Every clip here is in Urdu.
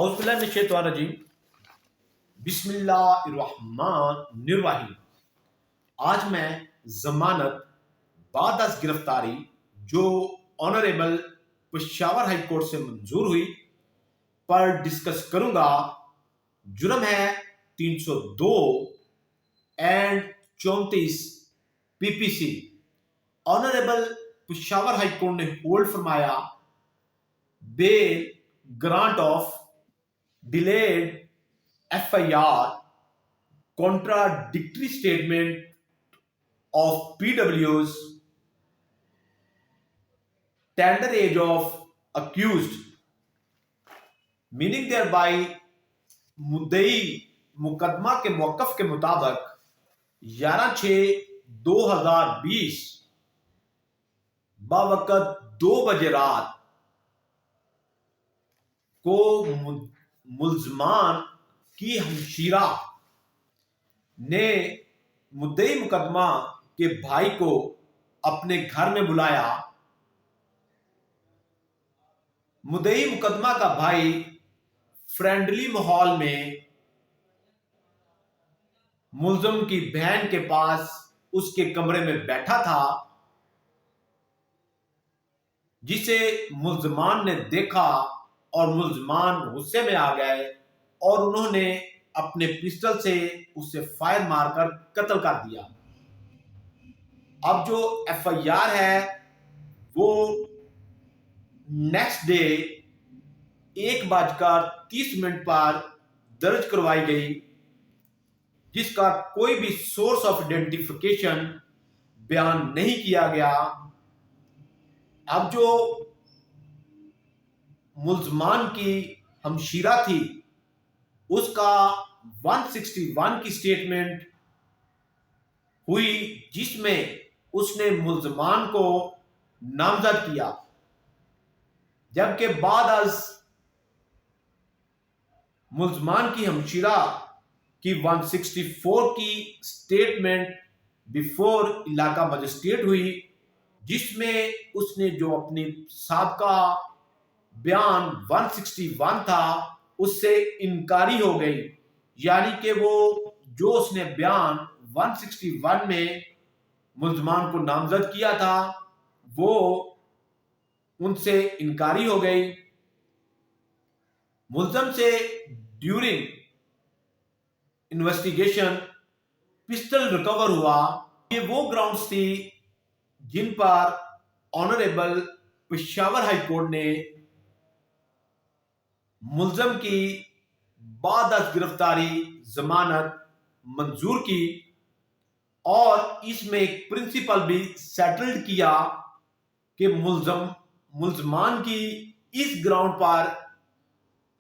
اعوذ باللہ من الشیطان الرجیم بسم اللہ الرحمن الرحیم۔ آج میں ضمانت بعد از گرفتاری جو آنریبل پشاور ہائی کورٹ سے منظور ہوئی پر ڈسکس کروں گا۔ جرم ہے 302 and 34 P P C. Honourable Peshawar high court نے ہولڈ فرمایا bail grant of delayed FIR, contradictory statement of PW's, tender age of accused, meaning thereby مدعی مقدمہ کے موقف کے مطابق 11/6/2020 باوقت 2 بجے رات کو ملزمان کی ہمشیرہ نے مدعی مقدمہ کے بھائی کو اپنے گھر میں بلایا۔ مدعی مقدمہ کا بھائی فرینڈلی ماحول میں ملزم کی بہن کے پاس اس کے کمرے میں بیٹھا تھا، جسے ملزمان نے دیکھا اور ملزمان غصے میں آ گئے اور انہوں نے اپنے پسٹل سے اسے فائر مار کر قتل کر دیا۔ اب جو ایف آئی آر ہے وہ نیکسٹ ڈے 1:30 پر درج کروائی گئی، جس کا کوئی بھی سورس آف آئیڈینٹیفیکیشن بیان نہیں کیا گیا۔ اب جو ملزمان کی ہمشیرہ تھی اس کا 161 کی سٹیٹمنٹ ہوئی، جس میں اس نے ملزمان کو نامزد کیا، جبکہ بعد از ملزمان کی ہمشیرہ کی 164 کی سٹیٹمنٹ بیفور علاقہ مجسٹریٹ ہوئی، جس میں اس نے جو اپنی سابقہ بیان 161 تھا اس سے انکاری ہو گئی، یعنی کہ وہ جو اس نے بیان 161 میں ملزمان کو نامزد کیا تھا وہ ان سے انکاری ہو گئی۔ ملزم سے ڈیورنگ انویسٹیگیشن پسٹل ریکور ہوا۔ یہ وہ گراؤنڈز تھی جن پر آنریبل پشاور ہائی کورٹ نے ملزم کی بعد از گرفتاری ضمانت منظور کی، اور اس میں ایک پرنسپل بھی سیٹلڈ کیا کہ ملزمان کی اس گراؤنڈ پر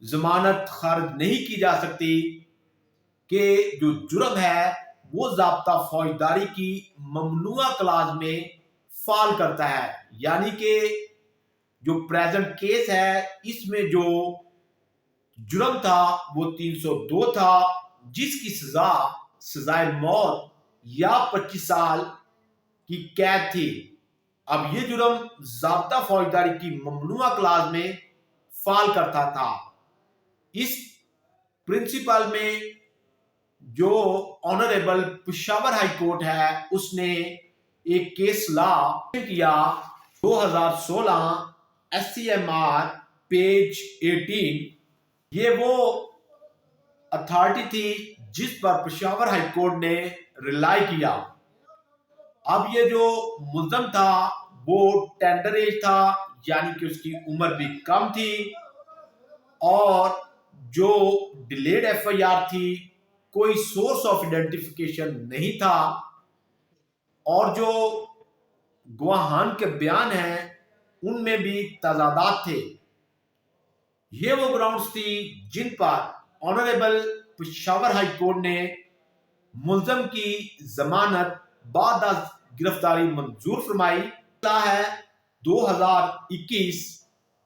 ضمانت خارج نہیں کی جا سکتی کہ جو جرم ہے وہ ضابطہ فوجداری کی ممنوعہ کلاز میں فال کرتا ہے، یعنی کہ جو پریزنٹ کیس ہے اس میں جو جرم تھا وہ 302 تھا، جس کی سزائے موت یا 25 سال کی قید تھی۔ اب یہ جرم ضابطہ فوجداری کی ممنوعہ کلاز میں فال کرتا تھا۔ اس پرنسپل میں جو آنریبل پشاور ہائی کورٹ ہے اس نے ایک کیس لا کیا 2016 SCMR پیج 18۔ یہ وہ اتھارٹی تھی جس پر پشاور ہائی کورٹ نے ریلائی کیا۔ اب یہ جو ملزم تھا وہ ٹینڈر ایج تھا، یعنی کہ اس کی عمر بھی کم تھی، اور جو ڈیلیڈ ایف آئی آر تھی کوئی سورس آف آئیڈینٹیفیکیشن نہیں تھا، اور جو گواہان کے بیان ہیں ان میں بھی تضادات تھے۔ یہ وہ گراؤنڈز تھی جن پر آنریبل پشاور ہائی کورٹ نے ملزم کی ضمانت بعد از گرفتاری منظور فرمائی۔ ہے 2021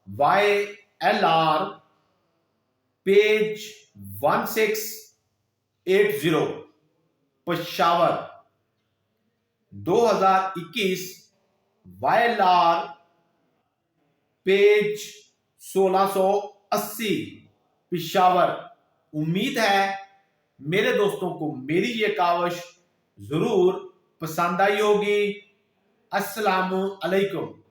YLR page 1680 Peshawar, 2021 YLR page 1680۔ Peshawar. امید ہے میرے دوستوں کو میری یہ کاوش ضرور پسند آئی ہوگی۔ السلام علیکم۔